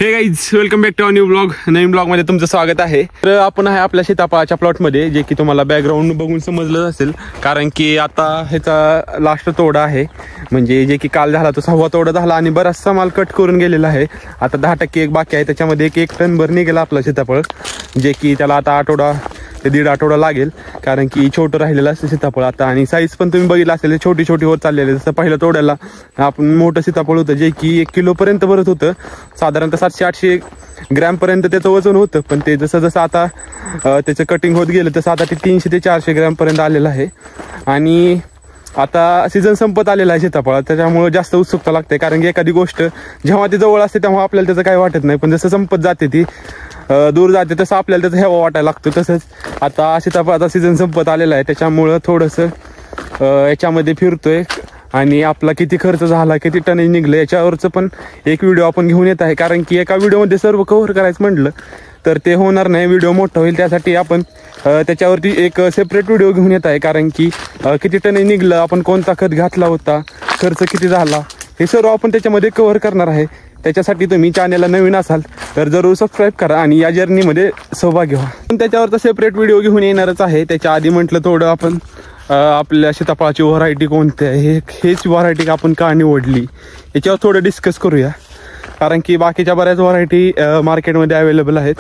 हे guys, welcome back to new blog. नवीन blog मध्ये तुमचं स्वागत आहे. तर आपण आहे आपल्या सीताफळाच्या प्लॉट मध्ये, जे की तुम्हाला बॅकग्राऊंड बघून समजलं असेल, कारण की आता ह्याचा लास्ट तोडा आहे. म्हणजे जे की काल झाला तो 6वा तोडा झाला आणि बराचसा माल कट करून गेलेला आहे. आता 10% एक बाकी आहे, त्याच्यामध्ये एक टन भर निघेला आपला सीताफळ, जे की त्याला आता आठवडा ते 1.5 आठवडा लागेल, कारण की छोटं राहिलेलं असतं सीताफळ आता. आणि साईज पण तुम्ही बघितलं असेल, छोटी छोटी होत चाललेली. जसं पहिल्या तोड्याला आपण मोठं सीताफळ होतं, जे की 1 किलोपर्यंत भरत होतं, साधारणतः 700-800 ग्रॅमपर्यंत त्याचं वजन होतं. पण ते जसं जसं आता त्याचं कटिंग होत गेलं तसं आता ते 300 ते 400 ग्रॅमपर्यंत आलेलं आहे. आणि आता सीझन संपत आलेला आहे सीताफळात, त्याच्यामुळे जास्त उत्सुकता लागते. कारण की एखादी गोष्ट जेव्हा ती जवळ असते तेव्हा आपल्याला त्याचं काही वाटत नाही, पण जसं संपत जाते ती दूर जाते तसं आपल्याला त्याचा हेवा वाटायला लागतो. तसंच आता सीताफळाचा सीझन संपत आलेला आहे, त्याच्यामुळं थोडंसं याच्यामध्ये फिरतोय. आणि आपला किती खर्च झाला, किती टनेज निघलं, याच्यावरचं पण एक व्हिडिओ आपण घेऊन येत आहे. कारण की एका व्हिडिओमध्ये सर्व कव्हर करायचं म्हटलं तर ते होणार नाही, व्हिडिओ मोठा होईल. त्यासाठी आपण त्याच्यावरती एक सेपरेट व्हिडिओ घेऊन येत आहे. कारण की किती टनेज निघलं, आपण कोणता खत घातला होता, खर्च किती झाला, हे सर्व आपण त्याच्यामध्ये कव्हर करणार आहे. त्याच्यासाठी तुम्ही चॅनलला नवीन असाल तर जरूर सबस्क्राईब करा आणि या जर्नीमध्ये सहभागी व्हा. पण त्याच्यावरचा सेपरेट व्हिडिओ घेऊन येणारच आहे. त्याच्या आधी म्हटलं थोडं आपण आपल्या सीताफळाची व्हरायटी कोणती आहे, हेच व्हरायटी आपण का निवडली याच्यावर थोडं डिस्कस करूया. कारण की बाकीच्या बऱ्याच व्हरायटी मार्केटमध्ये अवेलेबल आहेत,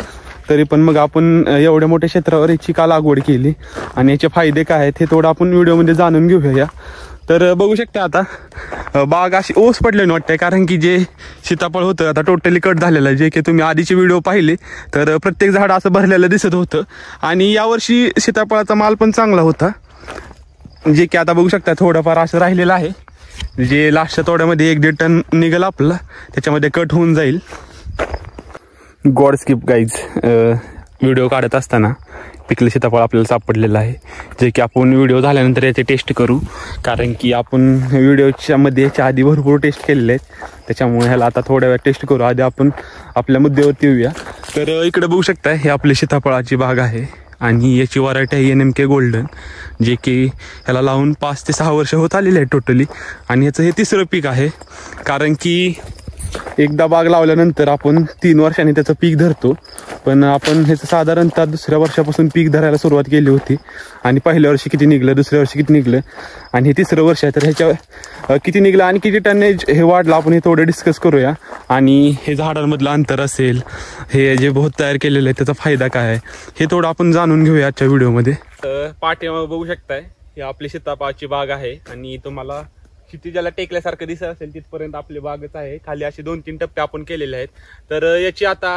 तरी पण मग आपण एवढ्या मोठ्या क्षेत्रावर याची का लागवड केली आणि याचे फायदे काय आहेत हे थोडं आपण व्हिडिओमध्ये जाणून घेऊया. तर बघू शकता आता बाग अशी ओस पडलेली वाटते, कारण की जे सीताफळ होतं आता टोटली कट झालेलं आहे. जे की तुम्ही आधीचे व्हिडिओ पाहिले तर प्रत्येक झाड असं भरलेलं दिसत होतं. आणि यावर्षी सीताफळाचा माल पण चांगला होता, जे की आता बघू शकता थोडंफार असं राहिलेलं आहे. जे लास्टच्या तोड्यामध्ये 1-1.5 टन निघेल आपला, त्याच्यामध्ये कट होऊन जाईल. गॉड स्किप गाईज, व्हिडिओ काढत असताना पिकलं सीताफळ आपल्याला सापडलेलं आहे, जे की आपण व्हिडिओ झाल्यानंतर याचे टेस्ट करू. कारण की आपण व्हिडिओच्या मध्ये याच्या आधी भरपूर टेस्ट केलेले आहेत, त्याच्यामुळे ह्याला आता थोड्या वेळ टेस्ट करू. आधी आपण आपल्या मुद्द्यावरती येऊया. तर इकडे बघू शकता हे आपली सीताफळाची बाग आहे आणि याची व्हरायटी आहे NMK गोल्डन, जे की ह्याला लावून 5 ते 6 वर्ष होत आलेली आहे टोटली. आणि याचं हे 3रं पीक आहे. कारण की एकदा बाग लावल्यानंतर आपण 3 वर्षांनी त्याचं पीक धरतो, पण आपण ह्याचं साधारणतः 2ऱ्या वर्षापासून पीक धरायला सुरुवात केली होती. आणि पहिल्या वर्षी किती निघलं, दुसऱ्या वर्षी किती निघलं आणि हे 3रं वर्ष आहे. तर ह्याच्या किती निघलं आणि किती टनेज हे वाढलं आपण हे थोडं डिस्कस करूया. आणि हे झाडांमधलं अंतर असेल, हे जे बहुत तयार केलेलं आहे त्याचा फायदा काय आहे हे थोडं आपण जाणून घेऊया आजच्या व्हिडिओमध्ये. पाठीमागे बघू शकताय ही आपली सीताफळाची बाग आहे आणि तुम्हाला क्षितिजाला टेकल्यासारखं दिसत असेल तिथपर्यंत आपली बागच आहे. खाली असे 2-3 टप्पे आपण केलेले आहेत. तर याची आता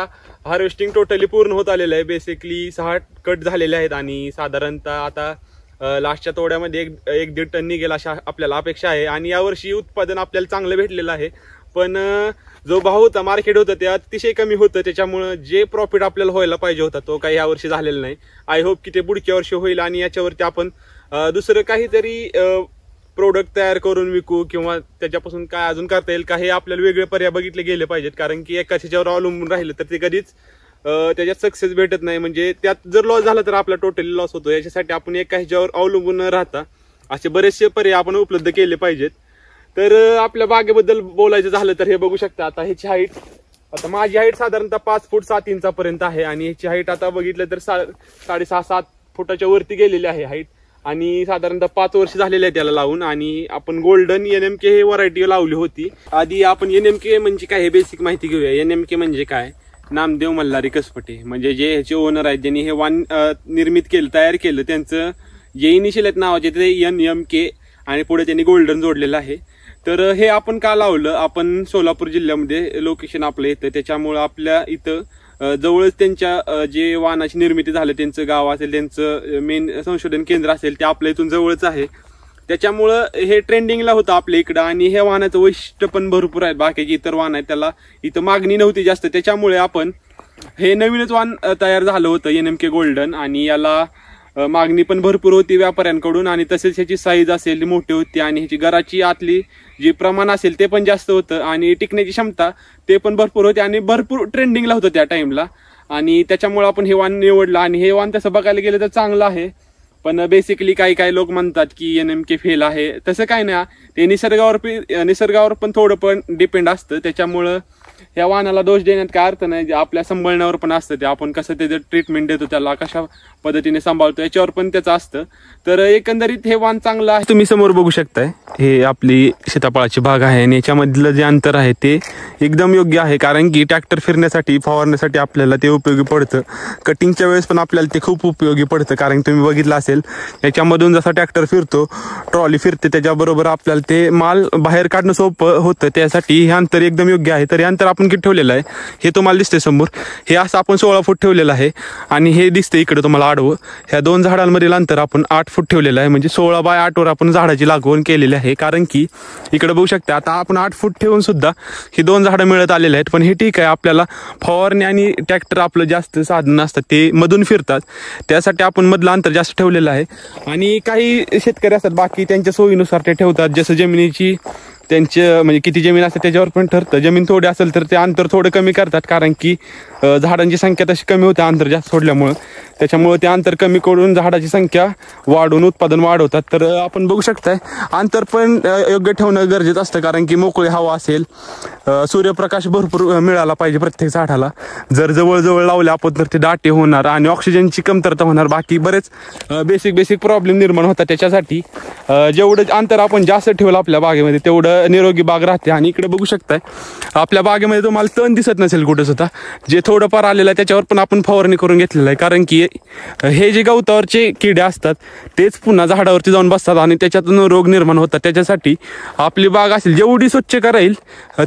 हार्वेस्टिंग टोटली पूर्ण होत आलेलं आहे. बेसिकली 6 कट झालेले आहेत आणि साधारणतः आता लास्टच्या तोड्यामध्ये 1-1.5 टन निघेल अशा आपल्याला अपेक्षा आहे. आणि यावर्षी उत्पादन आपल्याला चांगलं भेटलेलं आहे, पण जो भाव होता, मार्केट होतं ते अतिशय कमी होतं. त्याच्यामुळं जे प्रॉफिट आपल्याला व्हायला पाहिजे होता तो काही यावर्षी झालेला नाही. आय होप की ते पुढच्या वर्षी होईल आणि याच्यावरती आपण दुसरं काहीतरी प्रोडक्ट तयार करून विकू किंवा त्याच्यापासून काय अजून करता येईल का, हे आपल्याला वेगळे पर्याय बघितले गेले पाहिजेत. कारण की एकाच ह्याच्यावर अवलंबून राहिलं तर ते कधीच त्याच्यात सक्सेस भेटत नाही. म्हणजे त्यात जर लॉस झाला तर आपला टोटली लॉस होतो. याच्यासाठी आपण एका ह्याच्यावर अवलंबून न राहता असे बरेचसे पर्याय आपण उपलब्ध केले पाहिजेत. तर आपल्या बागेबद्दल बोलायचं झालं तर हे बघू शकता. आता ह्याची हाईट, आता माझी हाईट साधारणतः 5 फूट 7 इंचापर्यंत आहे आणि ह्याची हाईट आता बघितलं तर 6.5-7 फुटाच्या वरती गेलेली आहे हाईट. आणि साधारणतः 5 वर्ष झालेले आहे त्याला लावून. आणि आपण गोल्डन NMK हे व्हरायटी लावली होती. आधी आपण NMK म्हणजे काय हे बेसिक माहिती घेऊया. NMK म्हणजे काय, नामदेव मल्हारी कसपटे, म्हणजे जे ह्याचे ओनर आहेत, ज्यांनी हे वाण निर्मित केलं, तयार केलं, त्यांचं जे इनिशियल आहेत नावाचे ते NMK आणि पुढे त्यांनी गोल्डन जोडलेलं आहे. तर हे आपण का लावलं, आपण सोलापूर जिल्ह्यामध्ये लोकेशन आपलं येतं, त्याच्यामुळं आपल्या इथं जवळच त्यांच्या जे वाहनाची निर्मिती झाली त्यांचं गाव असेल, त्यांचं मेन संशोधन केंद्र असेल, ते आपल्या इथून जवळच आहे. त्याच्यामुळं हे ट्रेंडिंगला होतं आपल्या इकडं. आणि हे वाहनाचं वैशिष्ट्य पण भरपूर आहे, बाकीची इतर वाहन आहेत त्याला इथं मागणी नव्हती जास्त, त्याच्यामुळे आपण हे नवीनच वाहन तयार झालं होतं NMK गोल्डन. आणि याला मागणी पण भरपूर होती व्यापाऱ्यांकडून आणि तसेच ह्याची साईज असेल मोठी होती आणि ह्याची घराची आतली जे प्रमाण असेल ते पण जास्त होतं आणि टिकण्याची क्षमता ते पण भरपूर होती आणि भरपूर ट्रेंडिंगला होतं त्या टाइमला. आणि त्याच्यामुळे आपण हे वाण निवडलं. आणि हे वाण तसं बघायला गेलं तर चांगलं आहे, पण बेसिकली काही लोक म्हणतात की NMK फेल आहे. तसं काय नाही, ते निसर्गावर पण थोडं पण डिपेंड असतं. त्याच्यामुळं या वाहनाला दोष देण्यात काय अर्थ नाही. आपल्या सांभाळण्यावर पण असतं, ते आपण कसं त्याचं ट्रीटमेंट देतो, त्याला कशा पद्धतीने सांभाळतो याच्यावर पण त्याचं असतं. तर एकंदरीत हे वाहन चांगलं आहे. तुम्ही समोर बघू शकताय, हे आपली सीताफळाची बाग आहे आणि याच्यामधलं जे अंतर आहे ते एकदम योग्य आहे. कारण की ट्रॅक्टर फिरण्यासाठी, फवारण्यासाठी आपल्याला ते उपयोगी पडतं. कटिंगच्या वेळेस पण आपल्याला ते खूप उपयोगी पडतं. कारण तुम्ही बघितलं असेल, याच्यामधून जसा ट्रॅक्टर फिरतो, ट्रॉली फिरते, त्याच्याबरोबर आपल्याला ते माल बाहेर काढणं सोपं होतं. त्यासाठी हे अंतर एकदम योग्य आहे. तर हे अंतर आपण किती ठेवलेलं आहे हे तुम्हाला दिसते समोर. हे असं आपण 16 फूट ठेवलेलं आहे आणि हे दिसते इकडे तुम्हाला आडवं. ह्या 2 झाडांमधील अंतर आपण 8 फूट ठेवलेलं आहे. म्हणजे 16 बाय 8 वर आपण झाडाची लागवड केलेली आहे. कारण की इकडे बघू शकता, आता आपण 8 फूट ठेवून सुद्धा ही 2 झाडं मिळत आलेले आहेत. पण हे ठीक आहे, आपल्याला फवारणी आणि ट्रॅक्टर आपलं जास्त साधन असतात ते मधून फिरतात, त्यासाठी आपण मधलं अंतर जास्त ठेवलेलं आहे. आणि काही शेतकरी असतात बाकी त्यांच्या सोयीनुसार ते ठेवतात. जसं जमिनीची त्यांचं म्हणजे किती जमीन असते त्याच्यावर पण ठरतं. जमीन थोडी असेल तर ते अंतर थोडं कमी करतात, कारण की झाडांची संख्या तशी कमी होते अंतर जास्त सोडल्यामुळं. त्याच्यामुळे ते अंतर कमी करून झाडाची संख्या वाढवून उत्पादन वाढवतात. तर आपण बघू शकताय, अंतर पण योग्य ठेवणं गरजेचं असतं. कारण की मोकळी हवा असेल, सूर्यप्रकाश भरपूर मिळाला पाहिजे प्रत्येक झाडाला. जर जवळ लावले आपण तर ते दाटे होणार आणि ऑक्सिजनची कमतरता होणार. बाकी बरेच बेसिक प्रॉब्लेम निर्माण होतात. त्याच्यासाठी जेवढं अंतर आपण जास्त ठेवलं आपल्या बागेमध्ये तेवढं निरोगी बाग राहते. आणि इकडे बघू शकताय, आपल्या बागेमध्ये तुम्हाला तण दिसत नसेल कुठं सुद्धा, जे थोडंफार आलेलं आहे त्याच्यावर पण आपण फवारणी करून घेतलेलं आहे. कारण की हे जे गवतावरचे किडे असतात तेच पुन्हा झाडावरती जाऊन बसतात आणि त्याच्यातून रोग निर्माण होतात. त्याच्यासाठी आपली बाग असेल जेवढी स्वच्छ करा येईल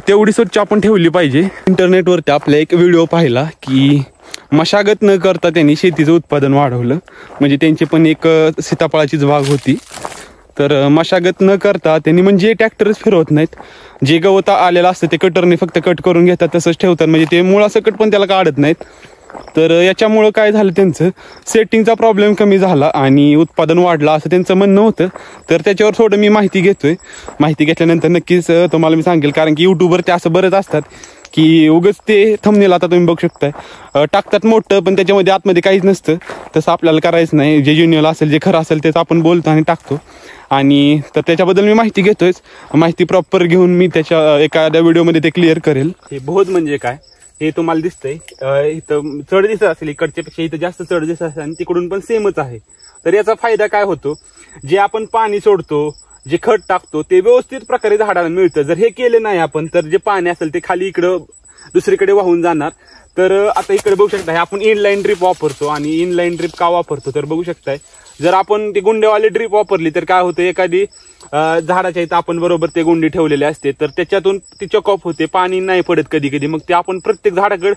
तेवढी स्वच्छ आपण ठेवली पाहिजे. इंटरनेटवरती आपला एक व्हिडिओ पाहिला की मशागत न करता त्यांनी शेतीचं उत्पादन वाढवलं. म्हणजे त्यांची पण एक सीताफळाचीच बाग होती. तर मशागत न करता त्यांनी म्हणजे ट्रॅक्टरच फिरवत नाहीत, जे गवत आलेलं असतं ते कटरने फक्त कट करून घेतात, तसंच ठेवतात. म्हणजे ते मुळासकट पण त्याला काढत नाहीत. तर याच्यामुळं काय झालं, त्यांचं सेटिंगचा प्रॉब्लेम कमी झाला आणि उत्पादन वाढलं असं त्यांचं म्हणणं होतं. तर त्याच्यावर थोडं मी माहिती घेतोय. माहिती घेतल्यानंतर नक्कीच तुम्हाला मी सांगेल. कारण की यूट्यूबवर ते असं बरंच असतात की उगाच ते थंबनेल आता तुम्ही बघू शकताय टाकतात मोठं, पण त्याच्यामध्ये आतमध्ये काहीच नसतं. तसं आपल्याला करायचं नाही. जे ज्युनियल असेल, जे खरं असेल तेच आपण बोलतो आणि टाकतो. आणि तर त्याच्याबद्दल मी माहिती घेतोय. माहिती प्रॉपर घेऊन मी त्याच्या एखाद्या व्हिडिओमध्ये ते क्लिअर करेल. हे बोध म्हणजे काय हे तुम्हाला दिसतंय. इथं चढ दिसत असेल, इकडच्या पेक्षा इथं जास्त चढ दिसत असेल आणि तिकडून पण सेमच आहे. तर याचा फायदा काय होतो, जे आपण पाणी सोडतो, जे खत टाकतो ते व्यवस्थित प्रकारे झाडाला मिळतं. जर हे केले नाही आपण तर जे पाणी असेल ते खाली इकडं दुसरीकडे वाहून जाणार. तर आता इकडे बघू शकताय, आपण इनलाईन ड्रीप वापरतो. आणि इनलाईन ड्रीप का वापरतो तर बघू शकताय, जर आपण ती गुंडेवाली ड्रीप वापरली तर काय होतं, एखादी झाडाच्या इथं आपण बरोबर ते गुंडी ठेवलेली असते तर त्याच्यातून ती चॉकअप होते, पाणी नाही पडत कधी. मग ते आपण प्रत्येक झाडाकडे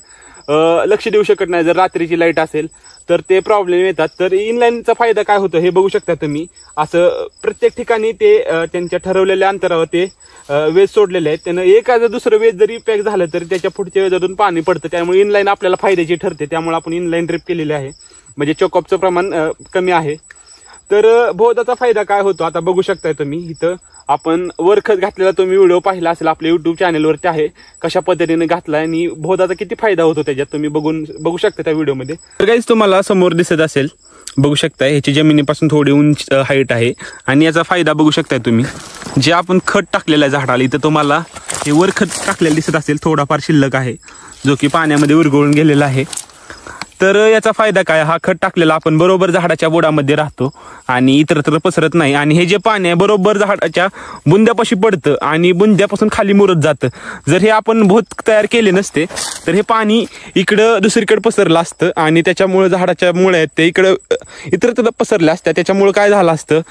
लक्ष देऊ शकत नाही. जर रात्रीची लाईट असेल तर ते प्रॉब्लेम येतात. तर इनलाईनचा फायदा काय होतो हे बघू शकता तुम्ही. असं प्रत्येक ठिकाणी ते त्यांच्या ठरवलेल्या अंतरावर ते वेज सोडलेले आहेत. त्यानं एखादं दुसरं वेज जरी पॅक झालं तरी त्याच्या पुढच्या वेजातून पाणी पडतं. त्यामुळे इनलाईन आपल्याला फायद्याची ठरते. त्यामुळे आपण इनलाईन ड्रिप केलेली आहे, म्हणजे चॉकअपचं प्रमाण कमी आहे. तर बहुताचा फायदा काय होतो आता बघू शकताय तुम्ही. इथं आपण वरखत घातलेला तुम्ही व्हिडिओ पाहिला असेल, आपल्या युट्यूब चॅनलवरती आहे, कशा पद्धतीने घातलाय आणि बहुताचा किती फायदा होतो त्याच्यात तुम्ही बघू शकता त्या व्हिडिओमध्ये. तर काहीच तुम्हाला समोर दिसत असेल, बघू शकताय ह्याची जमिनीपासून थोडी उंच हाईट आहे. आणि याचा फायदा बघू शकताय तुम्ही, जे आपण खत टाकलेलं आहे झाडाला, इथं तुम्हाला हे वरखत टाकलेलं दिसत असेल, थोडाफार शिल्लक आहे जो की पाण्यामध्ये विरघळून गेलेला आहे. तर याचा फायदा काय, हा खत टाकलेला आपण बरोबर झाडाच्या बुडामध्ये राहतो आणि इतरत्र पसरत नाही. आणि हे जे पाणी आहे बरोबर झाडाच्या बुंद्यापाशी पडतं आणि बुंद्यापासून खाली मुरत जातं. जर हे आपण भोत तयार केले नसते तर हे पाणी इकडं दुसरीकडे पसरलं असतं आणि त्याच्यामुळे झाडाच्या मुळे आहेत ते इकडं इतरत्र पसरल्या असत्या. त्याच्यामुळे काय झालं असतं,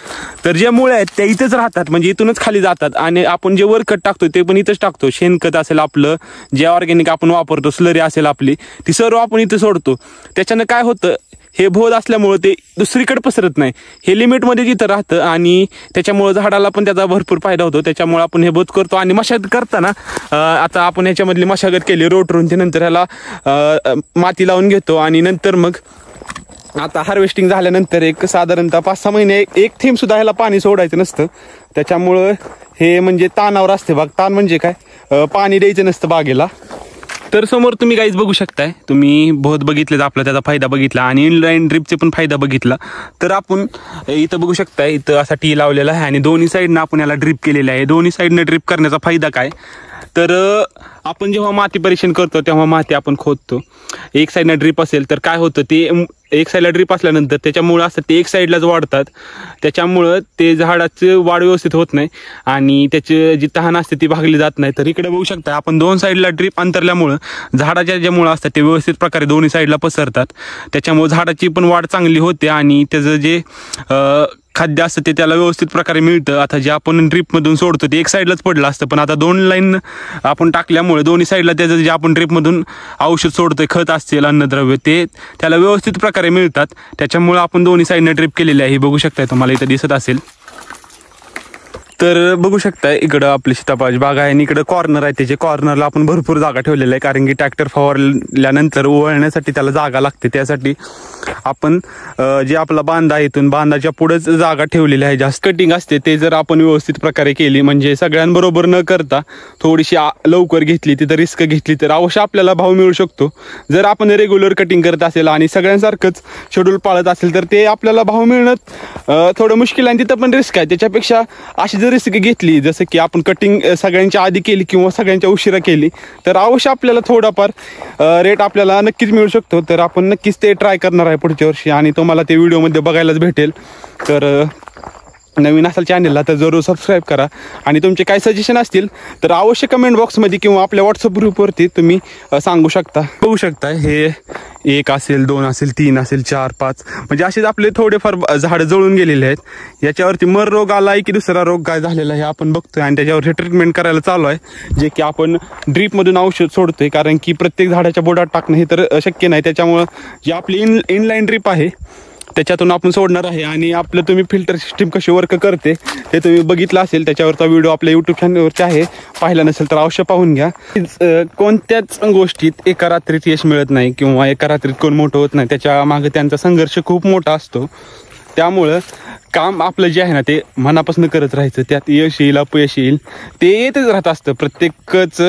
तर जे मुळे आहेत त्या इथंच राहतात, म्हणजे इथूनच खाली जातात. आणि आपण जे वर खत टाकतो ते पण इथंच टाकतो. शेणखत असेल आपलं, जे ऑर्गॅनिक आपण वापरतो, स्लरी असेल आपली, ती सर्व आपण इथं सोडतो. त्याच्यानं काय होतं, हे भोद असल्यामुळे ते दुसरीकडे पसरत नाही, हे लिमिटमध्ये जिथं राहतं आणि त्याच्यामुळे झाडाला पण त्याचा भरपूर फायदा होतो. त्याच्यामुळे आपण हे बोध करतो. आणि मशागत करताना आता आपण ह्याच्यामधली मशागत केली रोटरून, नंतर ह्याला माती लावून घेतो आणि नंतर मग आता हार्वेस्टिंग झाल्यानंतर एक साधारणतः 5-6 महिने एक थेंब सुद्धा ह्याला पाणी सोडायचं नसतं. त्याच्यामुळं हे म्हणजे तानावर असते बाग. ताण म्हणजे काय, पाणी द्यायचं नसतं बागेला. तर समोर तुम्ही गाईज बघू शकताय, तुम्ही बहुत बघितले आपला त्याचा फायदा बघितला आणि इनलाईन ड्रिपचे पण फायदा बघितला. तर आपण इथं बघू शकताय, इथं असा टी लावलेला आहे आणि दोन्ही साईडनं आपण याला ड्रिप केलेला आहे. दोन्ही साईडनं ड्रिप करण्याचा फायदा काय, तर आपण जेव्हा माती परीक्षण करतो तेव्हा माती आपण खोदतो. एक साईडनं ड्रिप असेल तर काय होतं, ते एक साईडला ड्रिप असल्यानंतर त्याच्या मुळं असतात ते एक साईडलाच वाढतात. त्याच्यामुळं ते झाडाचं वाढ व्यवस्थित होत नाही आणि त्याची जी तहान असते ती भागली जात नाही. तर इकडे बघू शकता आपण दोन साईडला ड्रिप अंतरल्यामुळं झाडाच्या ज्या मुळं असतात ते व्यवस्थित प्रकारे दोन्ही साईडला पसरतात. त्याच्यामुळे झाडाची पण वाढ चांगली होते आणि त्याचं जे खाद्य असतं ते त्याला व्यवस्थित प्रकारे मिळतं. आता जे आपण ड्रिपमधून सोडतो ते एक साईडलाच पडलं असतं, पण आता दोन लाईन आपण टाकल्यामुळे दोन्ही साईडला त्याचं जे आपण ड्रिपमधून औषध सोडतोय, खत असतील, अन्नद्रव्य, ते त्याला व्यवस्थित प्रकारे मिळतात. त्याच्यामुळे आपण दोन्ही साईडनं ड्रिप केलेली आहे. हे बघू शकताय, तुम्हाला इथं दिसत असेल. तर बघू शकताय इकडं आपली सीताफळाची बाग आहे आणि इकडं कॉर्नर आहे. त्याच्या कॉर्नरला आपण भरपूर जागा ठेवलेला आहे, कारण की ट्रॅक्टर फवारल्यानंतर ओळण्यासाठी त्याला जागा लागते. त्यासाठी आपण जे आपला बांधा आहे इथून बांधाच्या पुढेच जागा ठेवलेली आहे. जास्त कटिंग असते ते जर आपण व्यवस्थित प्रकारे केली, म्हणजे सगळ्यांबरोबर न करता थोडीशी लवकर घेतली, तिथं रिस्क घेतली तर अवश्य आपल्याला भाव मिळू शकतो. जर आपण रेग्युलर कटिंग करत असेल आणि सगळ्यांसारखंच शेड्यूल पाळत असेल तर ते आपल्याला भाव मिळणं थोडं मुश्किल आहे, तिथं पण रिस्क आहे. त्याच्यापेक्षा अशी रिस्क घेतली, जसं की आपण कटिंग सगळ्यांच्या आधी केली किंवा सगळ्यांच्या उशिरा केली, तर अवश्य आपल्याला थोडाफार रेट आपल्याला नक्कीच मिळू शकतो. तर आपण नक्कीच ते ट्राय करणार आहे पुढच्या वर्षी आणि तुम्हाला ते व्हिडिओमध्ये बघायलाच भेटेल. तर नवीन असाल चॅनलला तर जरूर सबस्क्राईब करा आणि तुमचे काय सजेशन असतील तर अवश्य कमेंट बॉक्समध्ये किंवा आपल्या व्हॉट्सअप ग्रुपवरती तुम्ही सांगू शकता. बघू शकता, हे 1 असेल, 2 असेल, 3 असेल, 4, 5 म्हणजे असेच आपले थोडेफार झाडं जळून गेलेले आहेत. याच्यावरती मर रोग आला आहे की दुसरा रोग काय झालेला आहे आपण बघतोय आणि त्याच्यावरती ट्रीटमेंट करायला चालू आहे, जे की आपण ड्रीपमधून औषध सोडतोय. कारण की प्रत्येक झाडाच्या बोटात टाकणं हे तर शक्य नाही. त्याच्यामुळं जी आपली इनलाईन ड्रीप आहे त्याच्यातून आपण सोडणार आहे आणि आपलं तुम्ही फिल्टर सिस्टीम कशी वर्क करते हे तुम्ही बघितलं असेल. त्याच्यावरचा व्हिडिओ आपल्या यूट्यूब चॅनलवरती आहे, पाहिला नसेल तर अवश्य पाहून घ्या. कोणत्याच गोष्टीत एका रात्रीत यश मिळत नाही किंवा एका रात्रीत कोण मोठं होत नाही. त्याच्या मागे त्यांचा संघर्ष खूप मोठा असतो. त्यामुळं काम आपलं जे आहे ना ते मनापासून करत राहायचं. त्यात यश येईल अपयश येईल ते येतच राहत असतं. प्रत्येकच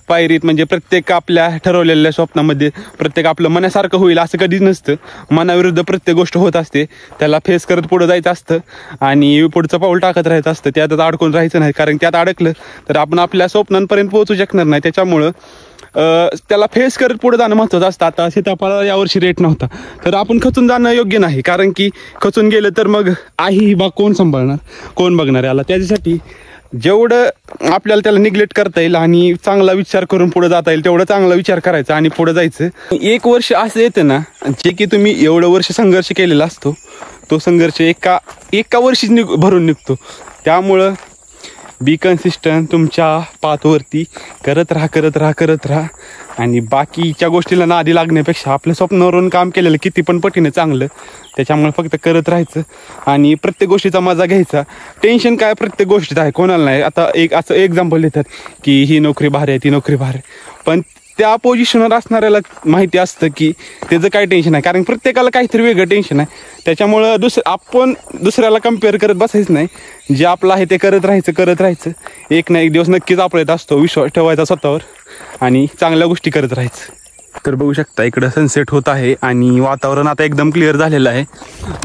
पायरीत म्हणजे प्रत्येक आपल्या ठरवलेल्या स्वप्नामध्ये प्रत्येक आपलं मनासारखं होईल असं कधीच नसतं. मनाविरुद्ध प्रत्येक गोष्ट होत असते, त्याला फेस करत पुढं जायचं असतं आणि पुढचं पाऊल टाकत राहायचं असतं. त्यातच अडकून राहायचं नाही, कारण त्यात अडकलं तर आपण आपल्या स्वप्नांपर्यंत पोहोचू शकणार नाही. त्याच्यामुळं त्याला फेस करत पुढे जाणं महत्त्वाचं असतं. आता सीताफळाला यावर्षी रेट नव्हता तर आपण खचून जाणं योग्य नाही, कारण की खचून गेलं तर मग ही बाग कोण सांभाळणार, कोण बघणार याला. त्याच्यासाठी जेवढं आपल्याला त्याला निग्लेक्ट करता येईल आणि चांगला विचार करून पुढे जाता येईल तेवढा चांगला विचार करायचा आणि पुढे जायचं. 1 वर्ष असं येतं ना, जे की तुम्ही एवढं वर्ष संघर्ष केलेला असतो तो संघर्ष एका वर्षीच भरून निघतो. त्यामुळं बी कन्सिस्टंट, तुमच्या पाथवरती करत राहा आणि बाकीच्या गोष्टीला नादी लागण्यापेक्षा आपल्या स्वप्नावरून काम केलेलं किती पण पटीनं चांगलं. त्याच्यामुळे फक्त करत राहायचं आणि प्रत्येक गोष्टीचा मजा घ्यायचा. टेन्शन काय प्रत्येक गोष्टीचं आहे, कोणाला नाही. आता एक असं एक्झाम्पल देतात की ही नोकरी भारी आहे, ती नोकरी भारी आहे, पण त्या पोझिशनवर असणाऱ्याला माहिती असतं की त्याचं काय टेन्शन आहे, कारण प्रत्येकाला काहीतरी वेगळं टेन्शन आहे. त्याच्यामुळं आपण दुसऱ्याला कम्पेअर करत बसायचं नाही. जे आपलं आहे ते करत राहायचं. एक ना एक दिवस नक्कीच आपला येत असतो. विश्वास ठेवायचा स्वतःवर आणि चांगल्या गोष्टी करत राहायचं. तर बघू शकता इकडं सनसेट होत आहे आणि वातावरण आता एकदम क्लिअर झालेलं आहे.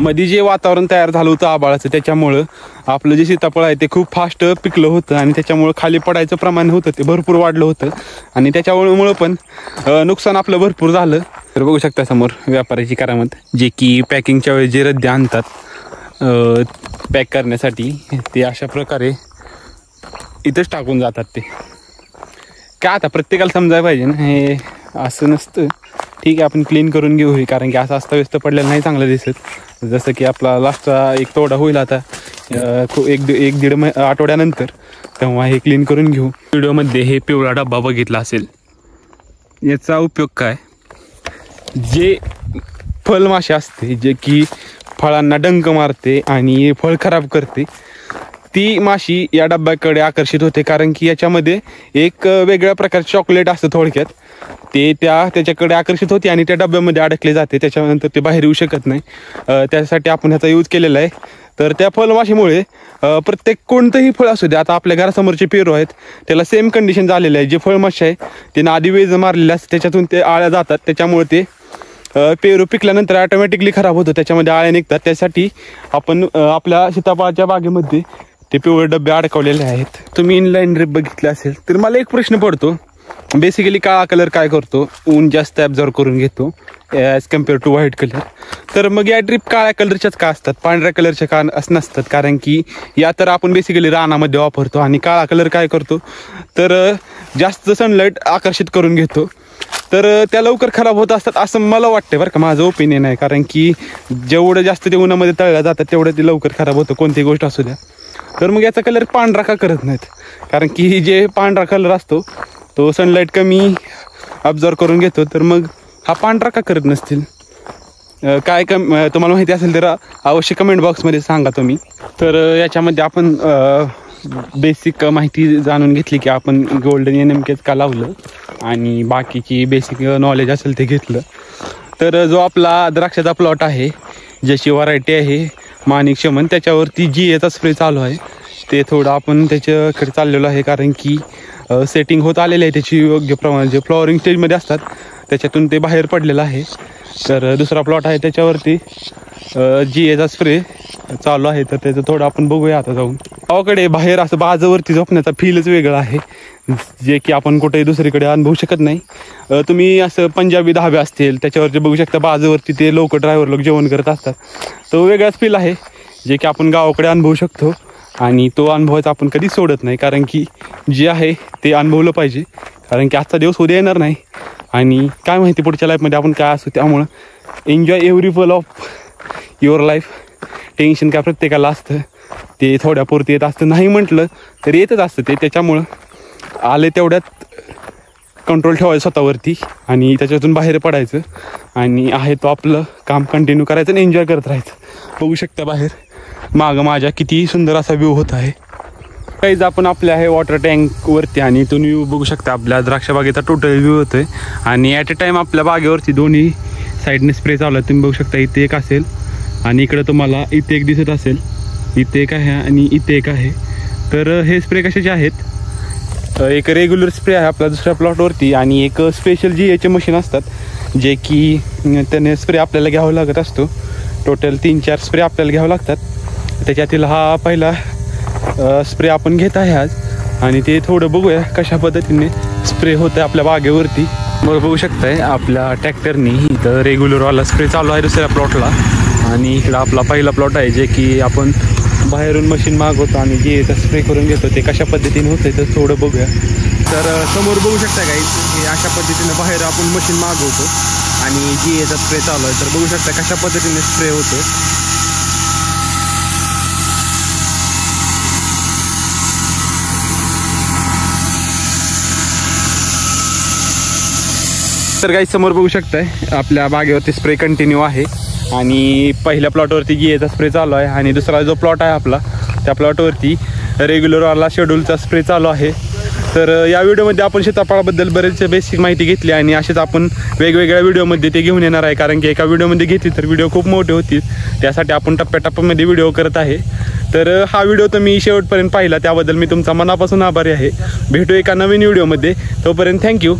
मध्ये जे वातावरण तयार झालं होतं आभाळाचं, त्याच्यामुळं आपलं जे सीताफळ आहे ते खूप फास्ट पिकलं होतं आणि त्याच्यामुळं खाली पडायचं प्रमाण होतं ते भरपूर वाढलं होतं आणि त्याच्यामुळं पण नुकसान आपलं भरपूर झालं. तर बघू शकता समोर व्यापाऱ्याची करामत, जे की पॅकिंगच्या वेळी जे रद्दी आणतात पॅक करण्यासाठी, ते अशा प्रकारे इथंच टाकून जातात. ते काय आता प्रत्येकाला समजायला पाहिजे ना, हे असं नसतं. ठीक आहे, आपण क्लीन करून घेऊ, कारण की असं अस्ताव्यस्त पडलेलं नाही चांगलं दिसत. जसं की आपला लास्टचा एक तोडा होईल आता 1-1.5 आठवड्यानंतर, तेव्हा हे क्लीन करून घेऊ. व्हिडिओमध्ये हे पिवळा डब्बा बघितला असेल, याचा उपयोग काय, जे फळमाशी असते जे की फळांना डंक मारते आणि फळ खराब करते, ती माशी या डब्याकडे आकर्षित होते, कारण की याच्यामध्ये एक वेगळ्या प्रकारचे चॉकलेट असतं थोडक्यात, ते त्याच्याकडे आकर्षित होते आणि त्या डब्यामध्ये अडकले जाते, त्याच्यानंतर ते बाहेर येऊ शकत नाही. त्यासाठी आपण ह्याचा यूज केलेला आहे. तर त्या फळमाशीमुळे प्रत्येक कोणतंही फळ असू दे, आता आपल्या घरासमोरचे पेरू आहेत त्याला सेम कंडिशन झालेलं आहे. जे फळमाशी आहे त्यानं आधी वेज मारलेले असते, त्याच्यातून ते आळ्या जातात, त्याच्यामुळे ते पेरू पिकल्यानंतर ऑटोमॅटिकली खराब होतं, त्याच्यामध्ये आळ्या निघतात. त्यासाठी आपण आपल्या सीताफळाच्या बागेमध्ये ते पिवळे डबे अडकवलेले आहेत. तुम्ही इनलाईन ड्रिप बघितले असेल तर मला एक प्रश्न पडतो, बेसिकली काळा कलर काय करतो, ऊन जास्त ॲब्झॉर्व करून घेतो as compare to white colour. तर मग या ड्रिप काळ्या कलरच्याच का असतात, पांढऱ्या कलरच्या का नसतात? कारण की या तर आपण बेसिकली रानामध्ये वापरतो, आणि काळा कलर काय करतो तर जास्त सनलाईट आकर्षित करून घेतो, तर त्या लवकर खराब होत असतात असं मला वाटतं बरं का, माझं ओपिनियन आहे. कारण की जेवढं जास्त ते उन्हामध्ये तळल्या जातात तेवढं ते लवकर खराब होतं, कोणतीही गोष्ट असू द्या. तर मग याचा कलर पांढरा का करत नाहीत? कारण की जे पांढरा कलर असतो तो सनलाईट कमी ऑब्झर्व करून घेतो, तर मग हा पांढरा का करत नसतील? काय तुम्हाला माहिती असेल तर अवश्य कमेंट बॉक्समध्ये सांगा तुम्ही. तर याच्यामध्ये आपण बेसिक माहिती जाणून घेतली की आपण गोल्डन NMKच का लावलं, आणि बाकीची बेसिक नॉलेज असेल ते घेतलं. तर जो आपला द्राक्षाचा प्लॉट आहे, ज्याची व्हरायटी आहे माणिक शमन, त्याच्यावरती GAचा स्प्रे चालू आहे. ते थोडं आपण त्याच्याकडे चाललेलो आहे, कारण की सेटिंग होत आलेली आहे त्याची योग्य प्रमाणे. जे फ्लॉवरिंग स्टेजमध्ये असतात त्याच्यातून ते बाहेर पडलेलं आहे. तर दुसरा प्लॉट आहे त्याच्यावरती GAचा स्प्रे चालू आहे, तर त्याचं थोडं आपण बघूया आता जाऊन. गावाकडे बाहेर असं बाजावरती झोपण्याचा फीलच वेगळा आहे, जे की आपण कुठेही दुसरीकडे अनुभवू शकत नाही. तुम्ही असं पंजाबी धाबे असतील त्याच्यावरती बघू शकता, बाजावरती ते लोक ड्रायव्हर लोक जेवण करत असतात, तो वेगळाच फील आहे जे की आपण गावाकडे अनुभवू शकतो. आणि तो अनुभवायचा आपण कधी सोडत नाही, कारण की जे आहे ते अनुभवलं पाहिजे, कारण की आजचा दिवस उद्या येणार नाही, आणि काय माहिती पुढच्या लाईफमध्ये आपण काय असू. त्यामुळं एन्जॉय एव्हरी पल ऑफ युअर लाईफ. टेन्शन काय प्रत्येकाला असतं, ते थोड्यापुरती येत असतं, नाही म्हटलं तरी येतच असतं ते. त्याच्यामुळं आले तेवढ्यात कंट्रोल ठेवायचं स्वतःवरती, आणि त्याच्यातून बाहेर पडायचं, आणि आहे तो आपलं काम कंटिन्यू करायचं आणि एन्जॉय करत राहायचं. बघू शकता बाहेर मागं माझ्या किती सुंदर असा व्ह्यू होत आहे. काहीच आपण आपल्या आहे वॉटर टँकवरती, आणि इथून व्ह्यू बघू शकता आपल्या द्राक्ष बागेचा टोटल व्ह्यू होतो आहे. आणि ॲट अ टाईम आपल्या बागेवरती दोन्ही साईडने स्प्रे चालू आहे. तुम्ही बघू शकता इथे एक असेल, आणि इकडं तुम्हाला इथे एक दिसत असेल, इथे एक आहे आणि इथे एक आहे. तर हे स्प्रे कशाचे आहेत? एक रेग्युलर स्प्रे आहे आपल्या दुसऱ्या प्लॉटवरती, आणि एक स्पेशल GAचे मशीन असतात, जे की त्याने स्प्रे आपल्याला घ्यावा लागत असतो. टोटल 3-4 स्प्रे आपल्याला घ्यावं लागतात. त्याच्यातील हा पहिला स्प्रे आपण घेत आहे आज, आणि ते थोडं बघूया कशा पद्धतीने स्प्रे होतं आहे आपल्या बागेवरती. मग बघू शकताय आपल्या ट्रॅक्टरनी इथं रेग्युलरवाला स्प्रे चालू आहे दुसऱ्या प्लॉटला, आणि इकडं आपला पहिला प्लॉट आहे जे की आपण बाहेरून मशीन मागवतो आणि GAचा स्प्रे करून घेतो. ते कशा पद्धतीने होतं आहे तर थोडं बघूया. तर समोर बघू शकता काही की अशा पद्धतीनं बाहेर आपण मशीन मागवतो आणि GAचा स्प्रे चालू आहे. तर बघू शकता कशा पद्धतीने स्प्रे होतो. तर काही समोर बघू शकताय आपल्या बागेवरती स्प्रे कंटिन्यू आहे, आणि पहिल्या प्लॉटवरती GAचा स्प्रे चालू आहे, आणि दुसरा जो प्लॉट आहे आपला त्या प्लॉटवरती रेग्युलरवाला शेड्यूलचा स्प्रे चालू आहे. तर या व्हिडिओमध्ये आपण सीताफळाबद्दल बरेच बेसिक माहिती घेतली, आणि असेच आपण वेगवेगळ्या व्हिडिओमध्ये ते घेऊन येणार आहे, कारण की एका व्हिडिओमध्ये घेतली तर व्हिडिओ खूप मोठे होतील. त्यासाठी आपण टप्प्याटप्प्यामध्ये व्हिडिओ करत आहे. तर हा व्हिडिओ तुम्ही शेवटपर्यंत पाहिला त्याबद्दल मी तुमचा मनापासून आभारी आहे. भेटू एका नवीन व्हिडिओमध्ये, तोपर्यंत थँक्यू.